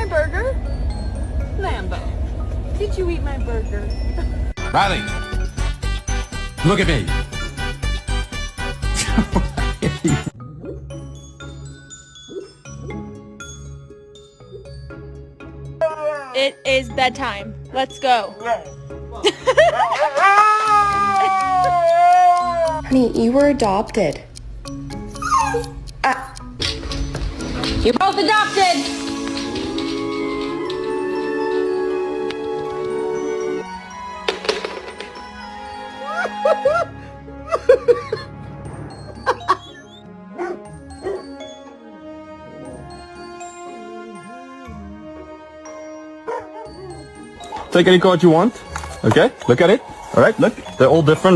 my burger? Lambo, did you eat my burger? Riley, look at me. It is bedtime. Let's go. Honey, you were adopted. You're both adopted. Take any card you want. Okay, look at it. All right, look, they're all different.